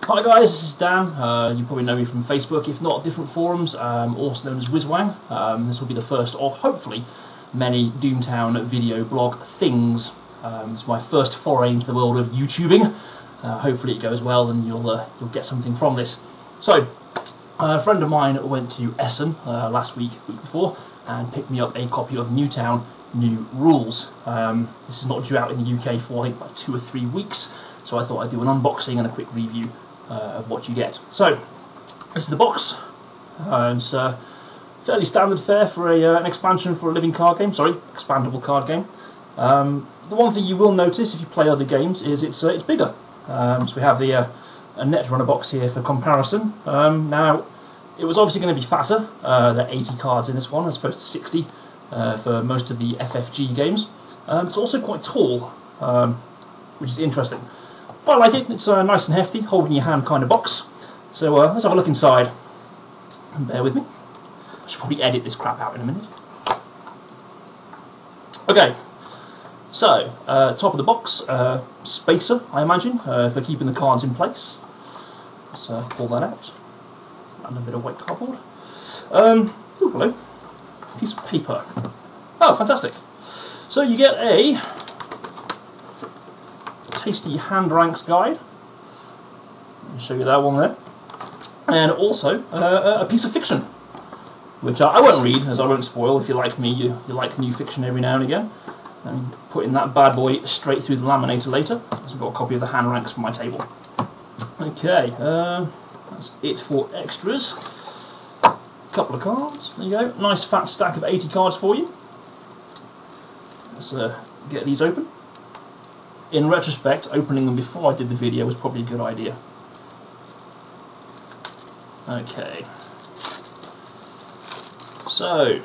Hi guys, this is Dan. You probably know me from Facebook, if not different forums, also known as WizWang. This will be the first of, hopefully, many Doomtown video blog things. It's my first foray into the world of YouTubing. Hopefully it goes well and you'll get something from this. So, a friend of mine went to Essen last week before, and picked me up a copy of Newtown New Rules. This is not due out in the UK for I think about 2 or 3 weeks, so I thought I'd do an unboxing and a quick review of what you get. So, this is the box. It's fairly standard fare for an expansion for a living card game. Sorry, expandable card game. The one thing you will notice if you play other games is it's bigger. So we have the a Netrunner box here for comparison. Now, it was obviously going to be fatter. There are 80 cards in this one as opposed to 60 for most of the FFG games. It's also quite tall, which is interesting. But I like it. It's nice and hefty, holding your hand kind of box. So let's have a look inside. Bear with me. I should probably edit this crap out in a minute. Okay. So, top of the box, spacer, I imagine, for keeping the cards in place. Let's pull that out. And a bit of white cardboard. Oh, hello. Piece of paper. Oh, fantastic. So you get a tasty hand ranks guide. I'll show you that one there. And also a piece of fiction, which I won't read, as I won't spoil. If you're like me, you like new fiction every now and again. And putting that bad boy straight through the laminator later. So I've got a copy of the hand ranks for my table. Okay, that's it for extras. Couple of cards, there you go. Nice fat stack of 80 cards for you. Let's get these open. In retrospect, opening them before I did the video was probably a good idea. Okay. So,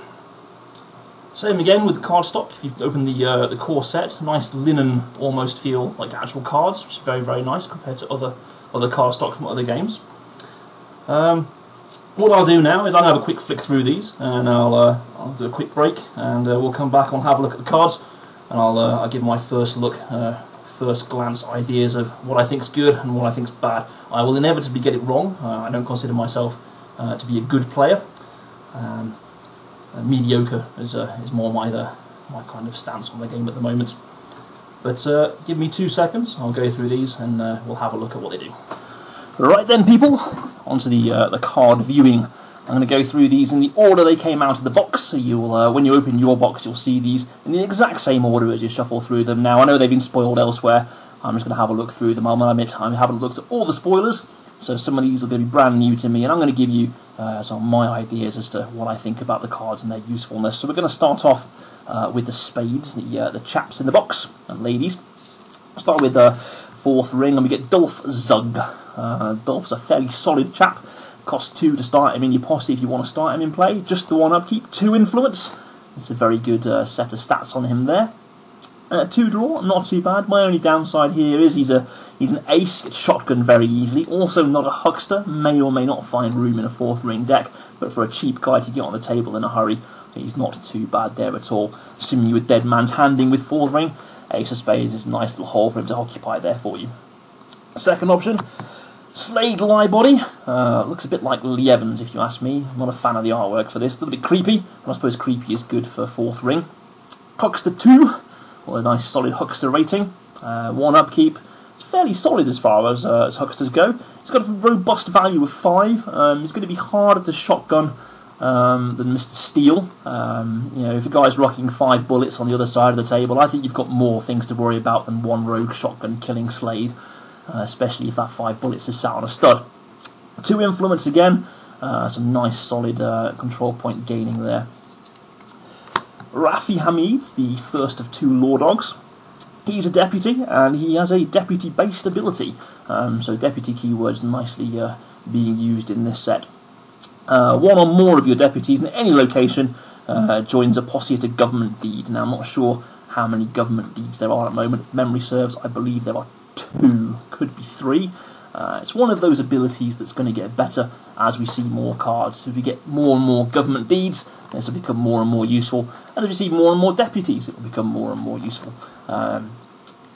same again with the cardstock. If you open the core set, nice linen almost feel like actual cards, which is very, very nice compared to other cardstocks from other games. What I'll do now is I'll have a quick flick through these, and I'll do a quick break, and we'll come back and have a look at the cards, and I'll give my first look, first glance ideas of what I think's good and what I think's bad. I will inevitably get it wrong. I don't consider myself to be a good player. Mediocre is more my kind of stance on the game at the moment. But give me 2 seconds. I'll go through these and we'll have a look at what they do. Right then, people, onto the card viewing. I'm going to go through these in the order they came out of the box, so you'll when you open your box you'll see these in the exact same order as you shuffle through them. Now I know they've been spoiled elsewhere. I'm just going to have a look through them. I'll admit I haven't looked at all the spoilers, so some of these are going to be brand new to me, and I'm going to give you some of my ideas as to what I think about the cards and their usefulness. So we're going to start off with the spades, the chaps in the box, and ladies. I'll start with the 4th ring, and we get Dolph Zug. Dolph's a fairly solid chap. Costs 2 to start him in your posse if you want to start him in play. Just the 1 upkeep, 2 influence. It's a very good set of stats on him there. 2 draw, not too bad. My only downside here is he's an ace, gets shotgun very easily. Also not a huckster, may or may not find room in a 4th ring deck, but for a cheap guy to get on the table in a hurry, he's not too bad there at all. Assuming you were dead man's handing with 4th ring, ace of spades is a nice little hole for him to occupy there for you. Second option, Slade Liebody. Looks a bit like Lee Evans if you ask me. I'm not a fan of the artwork for this. A little bit creepy, and I suppose creepy is good for 4th ring. Huckster 2, well, a nice solid huckster rating. 1 upkeep. It's fairly solid as far as hucksters go. It's got a robust value of 5. It's going to be harder to shotgun than Mr. Steele. You know, if a guy's rocking 5 bullets on the other side of the table, I think you've got more things to worry about than 1 rogue shotgun killing Slade. Especially if that 5 bullets is sat on a stud. 2 influence again, some nice solid control point gaining there. Rafi Hamid's the first of 2 Law Dogs. He's a deputy, and he has a deputy-based ability, so deputy keywords nicely being used in this set. 1 or more of your deputies in any location joins a posse at a government deed. Now I'm not sure how many government deeds there are at the moment. If memory serves, I believe there are 2, could be 3. It's one of those abilities that's going to get better as we see more cards. If we get more and more government deeds, this will become more and more useful, and if you see more and more deputies, it will become more and more useful.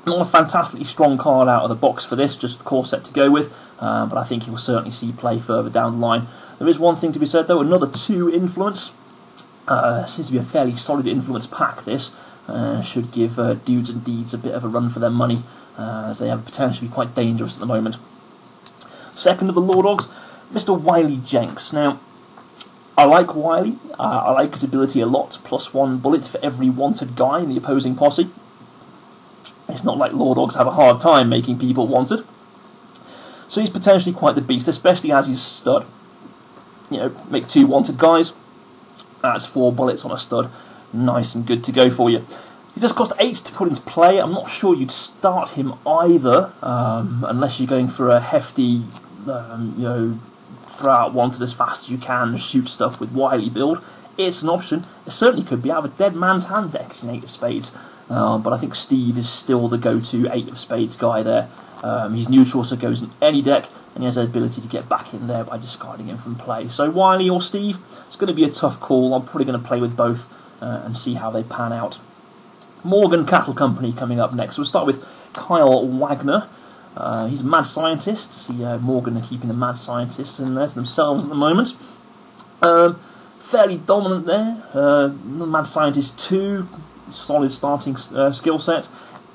Not a fantastically strong card out of the box for this, just the core set to go with, but I think he will certainly see play further down the line. There is one thing to be said though, another 2 influence. Seems to be a fairly solid influence pack this. Should give Dudes and Deeds a bit of a run for their money, as they have the potential to be quite dangerous at the moment. Second of the Law Dogs, Mr. Wiley Jenks. Now, I like Wiley, I like his ability a lot, +1 bullet for every wanted guy in the opposing posse. It's not like Law Dogs have a hard time making people wanted. So he's potentially quite the beast, especially as he's stud. You know, make 2 wanted guys, that's 4 bullets on a stud, nice and good to go for you. He does cost 8 to put into play. I'm not sure you'd start him either, unless you're going for a hefty, you know, throw out wanted as fast as you can, shoot stuff with Wiley build. It's an option. It certainly could be out of a dead man's hand deck in 8 of spades. But I think Steve is still the go-to 8 of spades guy there. He's neutral, so goes in any deck, and he has the ability to get back in there by discarding him from play. So Wiley or Steve, it's going to be a tough call. I'm probably going to play with both and see how they pan out. Morgan Cattle Company coming up next. So we'll start with Kyle Wagner. He's a mad scientist. See, Morgan are keeping the mad scientists in there to themselves at the moment. Fairly dominant there. Mad Scientist 2, solid starting skill set.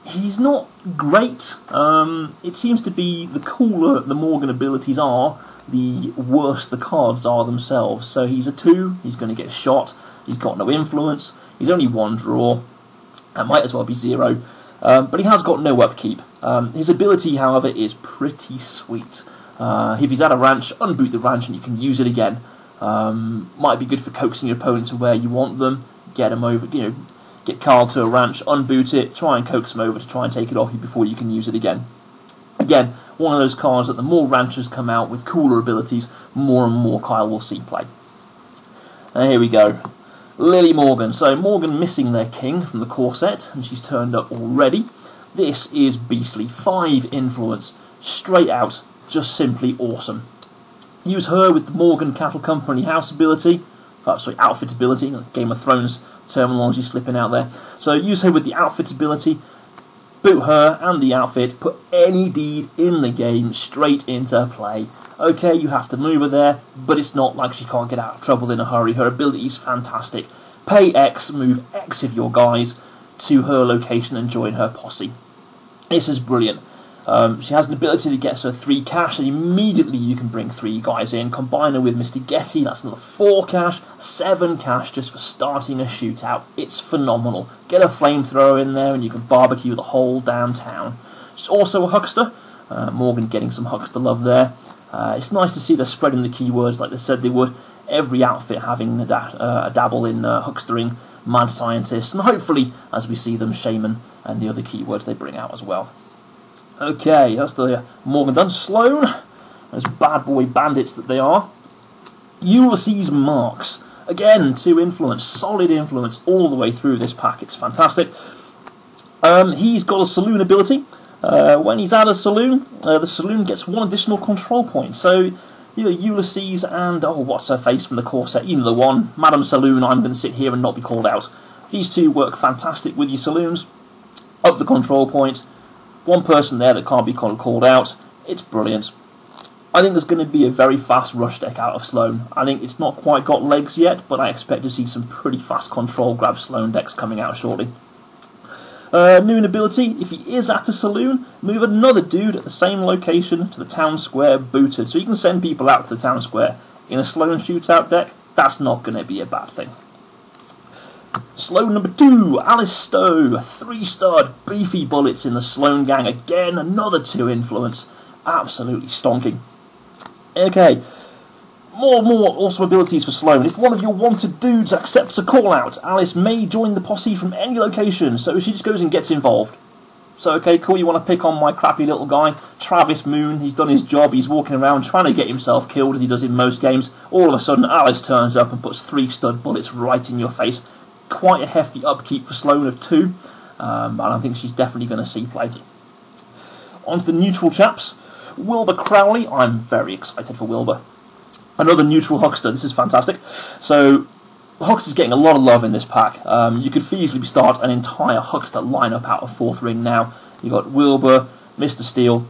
He's not great. It seems to be the cooler the Morgan abilities are, the worse the cards are themselves. So he's a 2, he's going to get shot, he's got no influence, he's only 1 draw, that might as well be 0. But he has got no upkeep. His ability, however, is pretty sweet. If he's at a ranch, unboot the ranch and you can use it again. Might be good for coaxing your opponent to where you want them, get them over, you know, get Carl to a ranch, unboot it, try and coax them over to try and take it off you before you can use it again. Again, one of those cards that the more ranchers come out with cooler abilities, more and more Kyle will see play. And here we go. Lily Morgan. So Morgan missing their king from the core set, and she's turned up already. This is beastly. 5 influence, straight out, just simply awesome. Use her with the Morgan Cattle Company house ability, outfit ability, Game of Thrones terminology slipping out there. So use her with the outfit ability, boot her and the outfit, put any deed in the game straight into play. Okay, you have to move her there, but it's not like she can't get out of trouble in a hurry. Her ability is fantastic. Pay X, move X of your guys to her location and join her posse. This is brilliant. She has an ability that gets her 3 cash, and immediately you can bring 3 guys in. Combine her with Mr. Getty, that's another 4 cash, 7 cash just for starting a shootout. It's phenomenal. Get a flamethrower in there and you can barbecue the whole damn town. She's also a huckster. Morgan getting some huckster love there. It's nice to see they're spreading the keywords like they said they would. Every outfit having a dabble in huckstering, mad scientists, and hopefully, as we see them, shaman and the other keywords they bring out as well. Okay, that's the Morgan done. Sloan, those bad boy bandits that they are. Ulysses Marks. Again, 2 influence, solid influence all the way through this pack. It's fantastic. He's got a saloon ability. When he's at a saloon, the saloon gets 1 additional control point. So, you know, Ulysses and, oh, what's her face from the core set? You know the one, Madam Saloon, I'm going to sit here and not be called out. These 2 work fantastic with your saloons. Up the control point. 1 person there that can't be called out. It's brilliant. I think there's going to be a very fast rush deck out of Sloan. I think it's not quite got legs yet, but I expect to see some pretty fast control grab Sloan decks coming out shortly. New ability, if he is at a saloon, move another dude at the same location to the town square booted. So you can send people out to the town square. In a Sloan shootout deck, that's not going to be a bad thing. Sloan number 2, Alice Stowe, 3-stud, beefy bullets in the Sloan gang. Again, another 2 influence. Absolutely stonking. Okay, more awesome abilities for Sloan. If one of your wanted dudes accepts a call-out, Alice may join the posse from any location, so she just goes and gets involved. So, okay, cool, you want to pick on my crappy little guy, Travis Moon, he's done his job, he's walking around trying to get himself killed as he does in most games. All of a sudden, Alice turns up and puts 3-stud bullets right in your face. Quite a hefty upkeep for Sloan of 2, and I think she's definitely going to see play. On to the neutral chaps. Wilbur Crowley, I'm very excited for Wilbur. Another neutral huckster, this is fantastic. So, huckster's getting a lot of love in this pack. You could feasibly start an entire huckster lineup out of 4th ring now. You got Wilbur, Mr. Steel.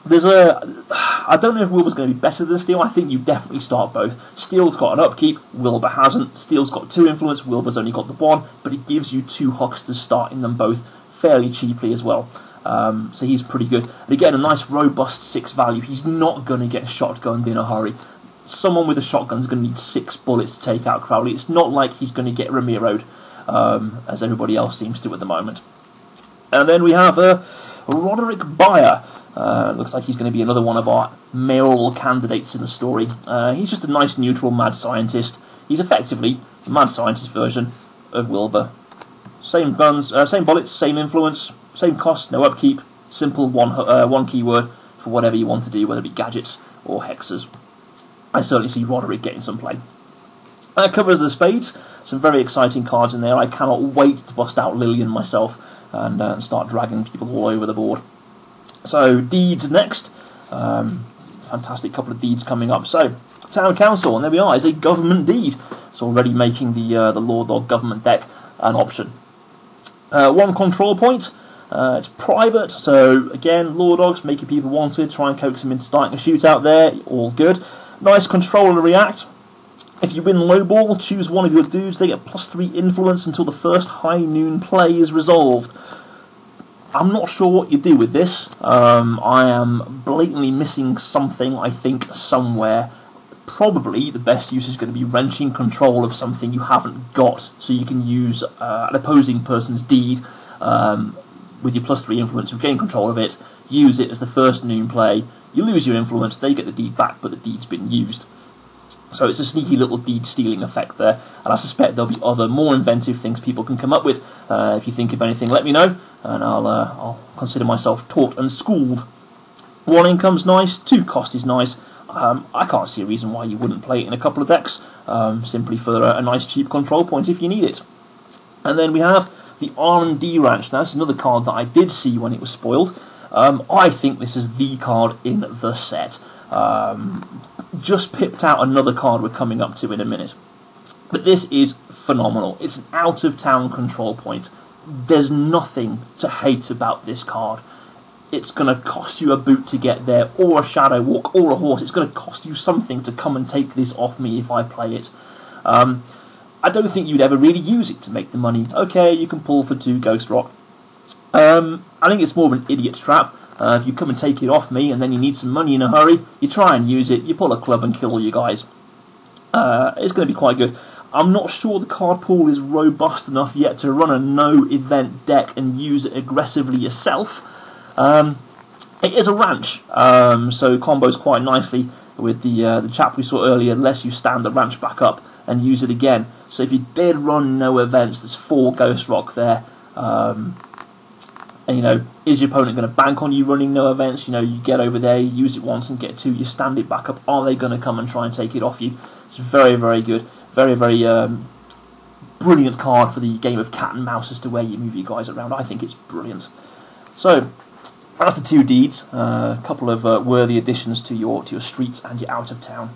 I don't know if Wilbur's going to be better than Steel. I think you definitely start both. Steel's got an upkeep, Wilbur hasn't. Steel's got 2 influence, Wilbur's only got the 1, but it gives you 2 hucksters starting them both fairly cheaply as well. So he's pretty good. And again, a nice robust 6 value. He's not going to get shotgunned in a hurry. Someone with a shotgun is going to need 6 bullets to take out Crowley. It's not like he's going to get Ramiro'd, as everybody else seems to at the moment. And then we have Roderick Beyer. Looks like he's going to be another one of our mayoral candidates in the story. He's just a nice neutral mad scientist. He's effectively the mad scientist version of Wilbur. Same guns, same bullets, same influence, same cost, no upkeep. Simple one keyword for whatever you want to do, whether it be gadgets or hexes. I certainly see Roderick getting some play. Covers the spades. Some very exciting cards in there. I cannot wait to bust out Lillian myself and start dragging people all over the board. So, deeds next. Fantastic couple of deeds coming up. So, Town Council, and there we are, is a government deed. It's already making the Lord Dog government deck an option. 1 control point. It's private, so again, Lord Dogs making people wanted, try and coax them into starting a shootout there, all good. Nice control and react. If you win low ball, choose one of your dudes, they get +3 influence until the first high noon play is resolved. I'm not sure what you do with this. I am blatantly missing something, I think, somewhere. Probably the best use is going to be wrenching control of something you haven't got, so you can use an opposing person's deed with your +3 influence, you gain control of it, use it as the first noon play, you lose your influence, they get the deed back, but the deed's been used. So it's a sneaky little deed stealing effect there, and I suspect there'll be other more inventive things people can come up with. If you think of anything, let me know, and I'll consider myself taught and schooled. 1 income's nice, 2 cost is nice. I can't see a reason why you wouldn't play it in a couple of decks, simply for a nice cheap control point if you need it. And then we have the R&D Ranch. Now, this is another card that I did see when it was spoiled. I think this is the card in the set. Just pipped out another card we're coming up to in a minute. But this is phenomenal. It's an out-of-town control point. There's nothing to hate about this card. It's going to cost you a boot to get there, or a shadow walk, or a horse. It's going to cost you something to come and take this off me if I play it. I don't think you'd ever really use it to make the money. Okay, you can pull for 2 Ghost Rock. I think it's more of an idiot trap. If you come and take it off me and then you need some money in a hurry, you try and use it, you pull a club and kill all you guys. It's going to be quite good. I'm not sure the card pool is robust enough yet to run a no-event deck and use it aggressively yourself. It is a ranch, so combos quite nicely with the chap we saw earlier, unless you stand the ranch back up and use it again. So if you did run no events, there's 4 Ghost Rock there. And, you know, is your opponent going to bank on you running no events? You know, you get over there, you use it once and get 2, you stand it back up. Are they going to come and try and take it off you? It's very, very good. Very, very brilliant card for the game of cat and mouse as to where you move your guys around. I think it's brilliant. So, that's the 2 deeds. A couple of worthy additions to your streets and your out of town.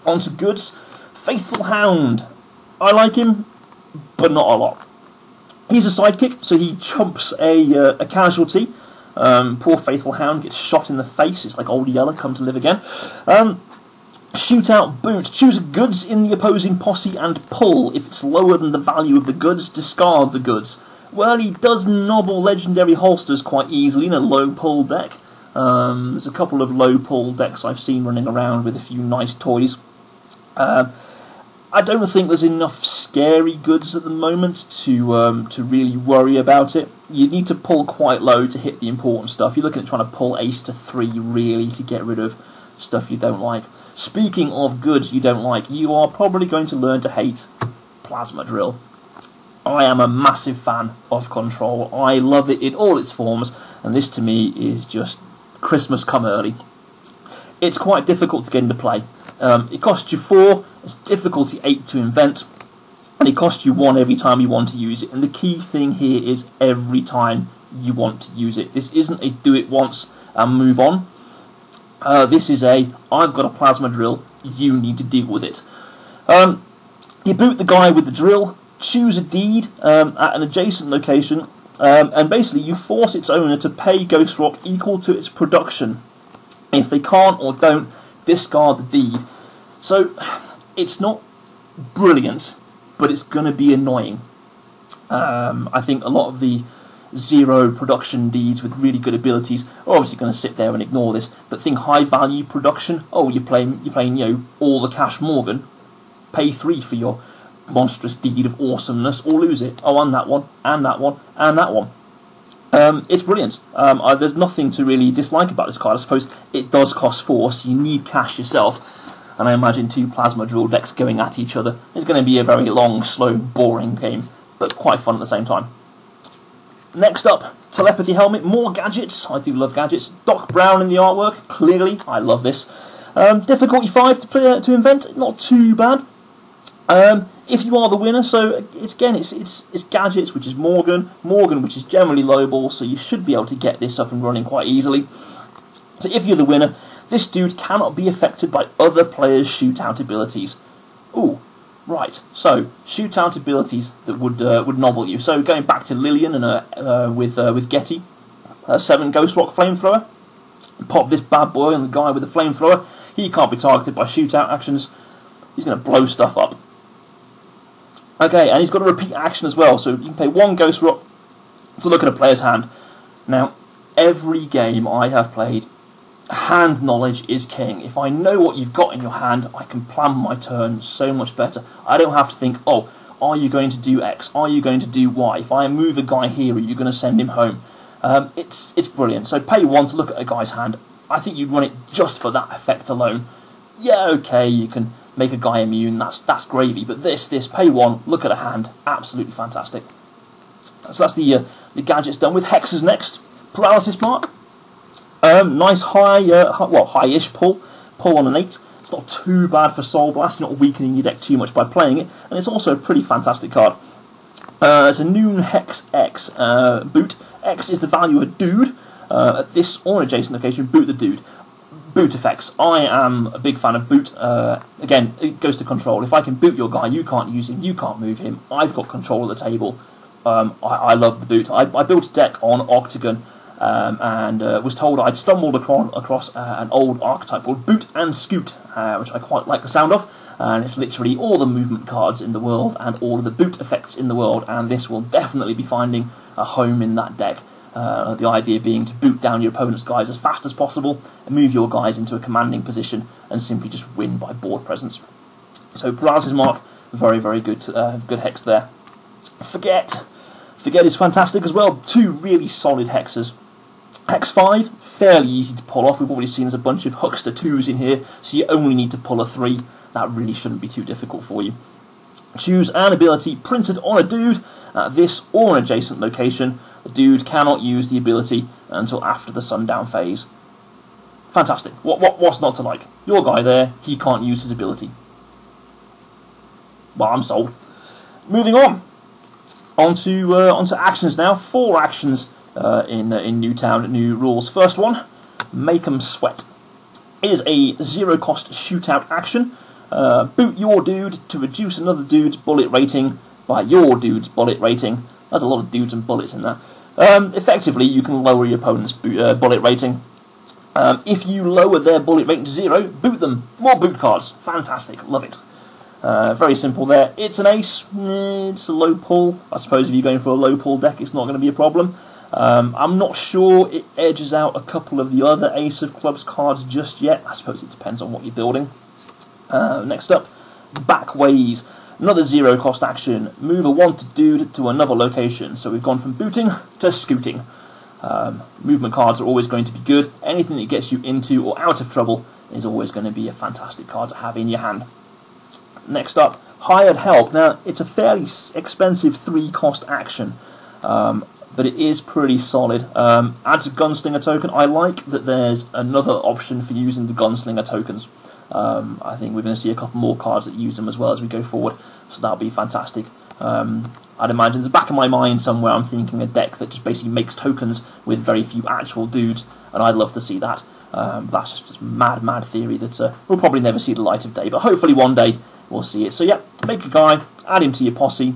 On to goods. Faithful Hound. I like him, but not a lot. He's a sidekick, so he chomps a casualty. Poor Faithful Hound gets shot in the face. It's like Old Yeller come to live again. Shootout Boot. Choose goods in the opposing posse and pull. If it's lower than the value of the goods, discard the goods. Well, he does nobble legendary holsters quite easily in a low pull deck. There's a couple of low pull decks I've seen running around with a few nice toys. I don't think there's enough scary goods at the moment to really worry about it. You need to pull quite low to hit the important stuff. You're looking at trying to pull ace to 3 really to get rid of stuff you don't like. Speaking of goods you don't like, you are probably going to learn to hate Plasma Drill. I am a massive fan of Control. I love it in all its forms, and this to me is just Christmas come early. It's quite difficult to get into play. It costs you 4, it's difficulty 8 to invent, and it costs you 1 every time you want to use it. And the key thing here is every time you want to use it. This isn't a do it once and move on. This is a, I've got a Plasma Drill, you need to deal with it. You boot the guy with the drill, choose a deed at an adjacent location, And basically you force its owner to pay Ghost Rock equal to its production. If they can't or don't, discard the deed. So it's not brilliant, but it's going to be annoying. I think a lot of the zero production deeds with really good abilities are obviously going to sit there and ignore this, but think high value production. Oh, you're playing all the Cash Morgan, pay 3 for your monstrous deed of awesomeness, or lose it. Oh, and that one, and that one, and that one. It's brilliant. There's nothing to really dislike about this card. I suppose it does cost 4, so you need cash yourself, and I imagine 2 plasma drill decks going at each other is going to be a very long, slow, boring game, but quite fun at the same time. Next up, Telepathy Helmet, more gadgets. I do love gadgets. Doc Brown in the artwork, clearly, I love this. Difficulty 5 to invent, not too bad. If you are the winner, so it's gadgets, which is Morgan, which is generally low ball, so you should be able to get this up and running quite easily. So if you're the winner, this dude cannot be affected by other players' shootout abilities. Ooh. Right, so shootout abilities that would novel you. So going back to Lillian and with Getty, 7 Ghost Rock Flamethrower. Pop this bad boy on the guy with the flamethrower. He can't be targeted by shootout actions. He's going to blow stuff up. Okay, and he's got a repeat action as well. So you can pay 1 Ghost Rock to look at a player's hand. Now, every game I have played, hand knowledge is king. If I know what you've got in your hand, I can plan my turn so much better. I don't have to think, oh, are you going to do X? Are you going to do Y? If I move a guy here, are you going to send him home? It's brilliant. So pay 1 to look at a guy's hand. I think you'd run it just for that effect alone. Yeah, okay, you can make a guy immune, that's gravy, but this, pay 1, look at a hand, absolutely fantastic. So that's the gadgets done. With Hexes next. Paralysis Mark. Nice high-ish pull on an 8. It's not too bad for Soul Blast. You're not weakening your deck too much by playing it, and it's also a pretty fantastic card. It's a Noon Hex X boot. X is the value of a dude. At this or an adjacent location, boot the dude. Boot effects. I am a big fan of boot. Again, it goes to control. If I can boot your guy, you can't use him, you can't move him. I've got control of the table. I love the boot. I built a deck on Octagon. And was told I'd stumbled across an old archetype called Boot and Scoot, which I quite like the sound of, and it's literally all the movement cards in the world and all of the boot effects in the world, and this will definitely be finding a home in that deck. The idea being to boot down your opponent's guys as fast as possible and move your guys into a commanding position and simply just win by board presence. So Paralysis Mark, very, very good hex there. Forget is fantastic as well. 2 really solid hexes. Hex 5, fairly easy to pull off. We've already seen there's a bunch of huckster 2s in here, so you only need to pull a 3. That really shouldn't be too difficult for you. Choose an ability printed on a dude at this or an adjacent location. The dude cannot use the ability until after the sundown phase. Fantastic. What's not to like? Your guy there, he can't use his ability. Well, I'm sold. Moving on. Onto actions now. 4 actions in Newtown, new rules. First one, Make 'em Sweat. It is a 0 cost shootout action. Boot your dude to reduce another dude's bullet rating by your dude's bullet rating. There's a lot of dudes and bullets in that. Effectively, you can lower your opponent's bullet rating. If you lower their bullet rating to 0, boot them. More boot cards. Fantastic. Love it. Very simple there. It's an ace. It's a low pull. I suppose if you're going for a low pull deck, it's not going to be a problem. I'm not sure it edges out a couple of the other Ace of Clubs cards just yet. I suppose it depends on what you're building. Next up, Backways. Another 0 cost action. Move a wanted dude to another location. So we've gone from booting to scooting. Movement cards are always going to be good. Anything that gets you into or out of trouble is always going to be a fantastic card to have in your hand. Next up, Hired Help. Now, it's a fairly expensive 3 cost action, but it is pretty solid. Adds a Gunslinger token. I like that there's another option for using the Gunslinger tokens. I think we're going to see a couple more cards that use them as well as we go forward, so that'll be fantastic. I'd imagine in the back of my mind somewhere I'm thinking a deck that just basically makes tokens with very few actual dudes, and I'd love to see that. That's just mad theory that we'll probably never see the light of day, but hopefully one day we'll see it. So yeah, make a guy, add him to your posse.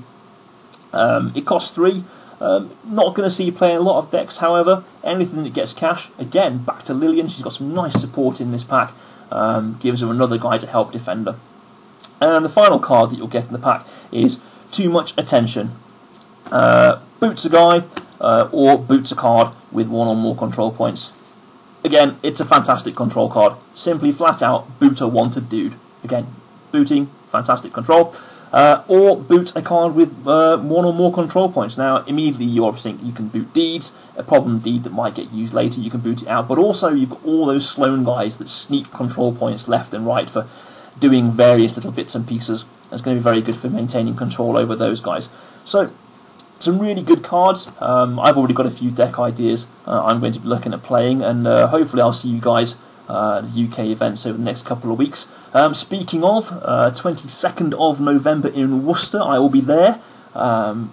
It costs 3. Not going to see you playing a lot of decks, however. Anything that gets cash, again, back to Lillian. She's got some nice support in this pack. Gives her another guy to help defend her. And the final card that you'll get in the pack is Too Much Attention. Boots a guy, or boots a card with one or more control points. Again, it's a fantastic control card. Simply, flat out, boot a wanted dude. Again, booting, fantastic control. Or boot a card with one or more control points. Now, immediately you obviously think you can boot deeds, a problem deed that might get used later, you can boot it out. But also you've got all those Sloan guys that sneak control points left and right for doing various little bits and pieces. That's going to be very good for maintaining control over those guys. So, some really good cards. I've already got a few deck ideas I'm going to be looking at playing, and hopefully I'll see you guys at the UK events over the next couple of weeks. Speaking of, 22nd of November in Worcester, I will be there,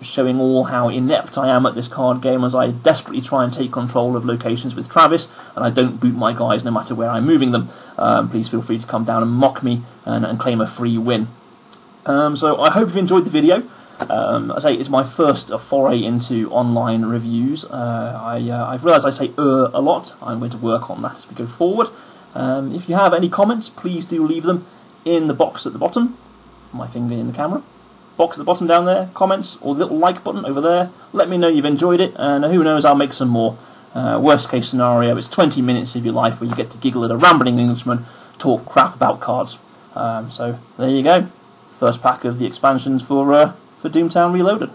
showing all how inept I am at this card game as I desperately try and take control of locations with Travis, and I don't boot my guys no matter where I'm moving them. Please feel free to come down and mock me and claim a free win. So I hope you've enjoyed the video. I say it's my first foray into online reviews. I've realised I say a lot. I'm going to work on that as we go forward. If you have any comments, please do leave them in the box at the bottom. My finger in the camera. Box at the bottom down there. Comments or the little like button over there. Let me know you've enjoyed it, and who knows, I'll make some more. Worst case scenario, it's 20 minutes of your life where you get to giggle at a rambling Englishman talk crap about cards. So there you go. First pack of the expansions for Doomtown Reloaded.